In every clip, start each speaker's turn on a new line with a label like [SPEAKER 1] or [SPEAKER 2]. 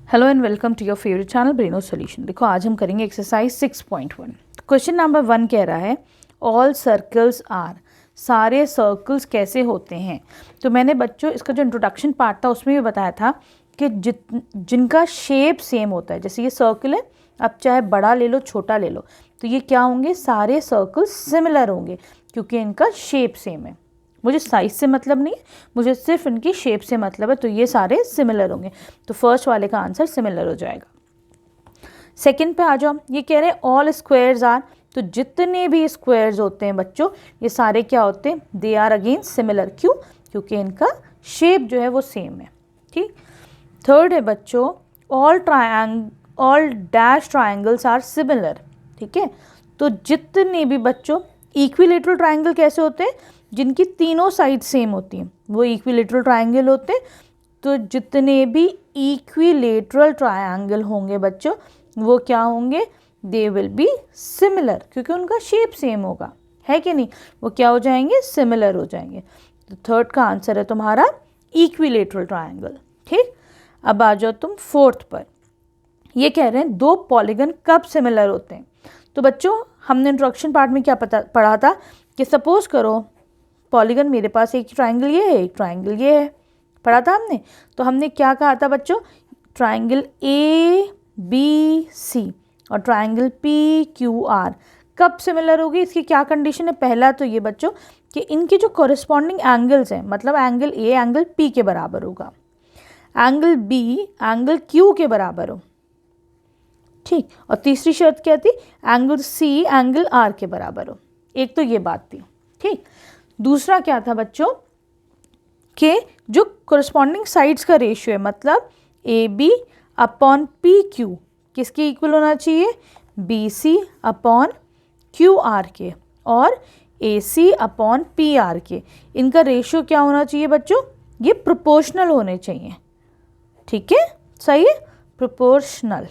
[SPEAKER 1] Hello and welcome to your favourite channel Braino solution. देखो आज हम करेंगे एक्सरसाइज 6.1। क्वेश्चन नंबर 1 कह रहा है ऑल सर्कल्स आर, सारे सर्कल्स कैसे होते हैं। तो मैंने बच्चों इसका जो इंट्रोडक्शन पार्ट था उसमें भी बताया था कि जिनका शेप सेम होता है, जैसे ये सर्कल है, अब चाहे बड़ा ले लो छोटा ले लो, तो ये क्या होंगे, सारे सर्कल्स सिमिलर होंगे क्योंकि इनका शेप सेम है। मुझे साइज से मतलब नहीं है, मुझे सिर्फ इनकी शेप से मतलब है, तो ये सारे सिमिलर होंगे। तो फर्स्ट वाले का आंसर सिमिलर हो जाएगा। सेकंड पे आ जाओ, ये कह रहे हैं ऑल स्क्वायर्स आर, तो जितने भी स्क्वायर्स होते हैं बच्चों ये सारे क्या होते हैं, दे आर अगेन सिमिलर। क्यों? क्योंकि इनका शेप जो है वो सेम है। ठीक। थर्ड है बच्चों all dash triangles are similar. ठीक है, तो जितने भी बच्चों इक्विलेटरल ट्राइंगल कैसे होते हैं, जिनकी तीनों साइड सेम होती हैं वो इक्विलेटरल ट्राइंगल होते हैं। तो जितने भी इक्विलेटरल ट्राइंगल होंगे बच्चों वो क्या होंगे, दे विल बी सिमिलर, क्योंकि उनका शेप सेम होगा, है कि नहीं, वो क्या हो जाएंगे, सिमिलर हो जाएंगे। तो थर्ड का आंसर है तुम्हारा इक्विलेटरल ट्राइंगल। ठीक, अब आ जाओ तुम फोर्थ पर। ये कह रहे हैं दो पॉलीगन कब सिमिलर होते हैं। तो बच्चों हमने इंट्रोडक्शन पार्ट में क्या पढ़ा था कि सपोज करो पॉलीगन, मेरे पास एक ट्राइंगल ये है, एक ट्राइंगल ये है, पढ़ा था हमने। तो हमने क्या कहा था बच्चों, ट्राइंगल ए बी सी और ट्राइंगल पी क्यू आर कब सिमिलर होगी, इसकी क्या कंडीशन है। पहला तो ये बच्चों कि इनके जो कॉरेस्पॉन्डिंग एंगल्स हैं, मतलब एंगल ए एंगल पी के बराबर होगा, एंगल बी एंगल क्यू के बराबर हो। ठीक, और तीसरी शर्त क्या थी, एंगल सी एंगल आर के बराबर हो। एक तो ये बात थी। ठीक, दूसरा क्या था बच्चों कि जो कोरस्पॉन्डिंग साइड्स का रेशियो है, मतलब A B upon P Q किसके इक्वल होना चाहिए, B C upon Q R के और A C upon P R के, इनका रेशियो क्या होना चाहिए बच्चों, ये प्रोपोर्शनल होने चाहिए। ठीक है, सही है, प्रोपोर्शनल।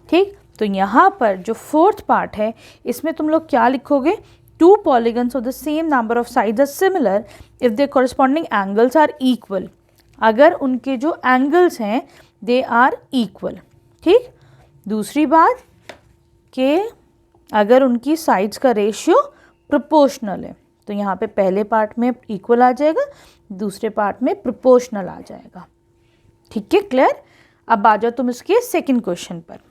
[SPEAKER 1] ठीक, तो यहाँ पर जो फोर्थ पार्ट है इसमें तुम लोग क्या लिखोगे, two polygons of the same number of sides are similar if their corresponding angles are equal। अगर उनके जो एंगल्स हैं they are equal। ठीक, दूसरी बात कि अगर उनकी साइड्स का रेशियो प्रोपोर्शनल है, तो यहाँ पे पहले पार्ट में इक्वल आ जाएगा, दूसरे पार्ट में प्रोपोर्शनल आ जाएगा। ठीक है, क्लियर। अब आ जाओ तुम इसके सेकंड क्वेश्चन पर।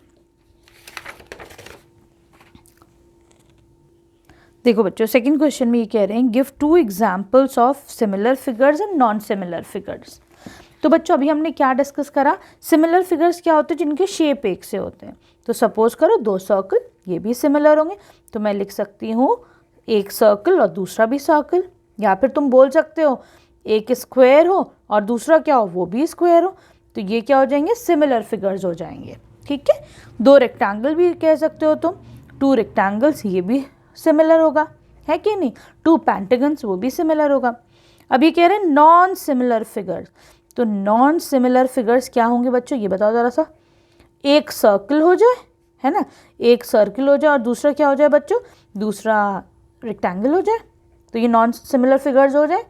[SPEAKER 1] देखो बच्चों सेकंड क्वेश्चन में ये कह रहे हैं give to examples of similar figures and non similar figures. तो बच्चों अभी हमने क्या डिस्कस करा, सिमिलर फिगर्स क्या होते हैं, जिनके शेप एक से होते हैं। तो सपोज करो दो सर्कल, ये भी सिमिलर होंगे, तो मैं लिख सकती हूँ एक सर्कल और दूसरा भी सर्कल, या फिर तुम बोल सकते हो एक स्क्वायर हो और दूसरा क्या हो, वो भी स्क्वायर हो, तो ये क्या हो जाएंगे, सिमिलर फिगर्स हो जाएंगे। ठीक है, दो रेक्टेंगल भी कह सकते हो तुम, टू रेक्टेंगल्स, ये भी सिमिलर होगा, है कि नहीं, टू पेंटागन्स, वो भी सिमिलर होगा। अब ये कह रहे हैं नॉन सिमिलर फिगर्स, तो नॉन सिमिलर फिगर्स क्या होंगे बच्चों, ये बताओ ज़रा सा। एक सर्कल हो जाए, है ना, एक सर्कल हो जाए और दूसरा क्या हो जाए बच्चों, दूसरा रेक्टेंगल हो जाए, तो ये नॉन सिमिलर फिगर्स हो जाए।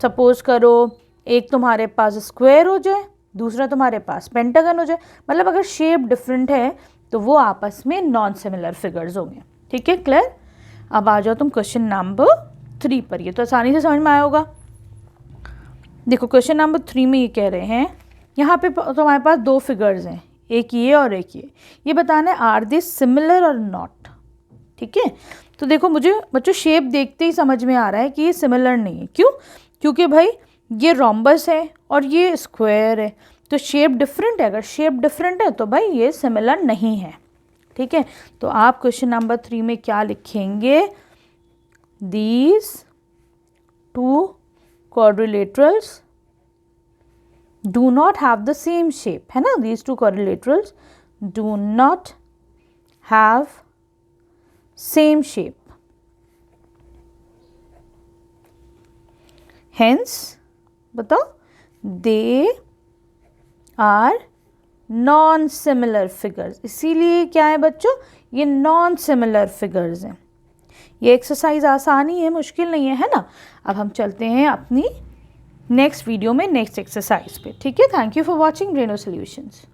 [SPEAKER 1] सपोज करो एक तुम्हारे पास स्क्वायर हो जाए, दूसरा तुम्हारे पास पेंटागन हो जाए, मतलब अगर शेप डिफरेंट है तो वो आपस में नॉन सिमिलर फिगर्स होंगे। ठीक है, क्लियर। अब आ जाओ तुम क्वेश्चन नंबर 3 पर, ये तो आसानी से समझ में आया होगा। देखो क्वेश्चन नंबर 3 में ये कह रहे हैं, यहाँ पे तुम्हारे पास दो फिगर्स हैं, एक ये और एक ये बताना है आर दे सिमिलर और नॉट। ठीक है, तो देखो मुझे बच्चों शेप देखते ही समझ में आ रहा है कि ये सिमिलर नहीं है। क्यों? क्योंकि भाई ये रोम्बस है और ये स्क्वायर है, तो शेप डिफरेंट है। अगर शेप डिफरेंट है तो भाई ये सिमिलर नहीं है। ठीक है, तो आप क्वेश्चन नंबर 3 में क्या लिखेंगे, these two quadrilaterals do not have the same shape, है ना, these two quadrilaterals do not have same shape, hence बताओ they are non similar figures. इसीलिए क्या है बच्चों, ये नॉन सिमिलर फिगर्स हैं। ये एक्सरसाइज आसानी है, मुश्किल नहीं है, है ना। अब हम चलते हैं अपनी नेक्स्ट वीडियो में नेक्स्ट एक्सरसाइज पे। ठीक है, thank you for watching Braino solutions.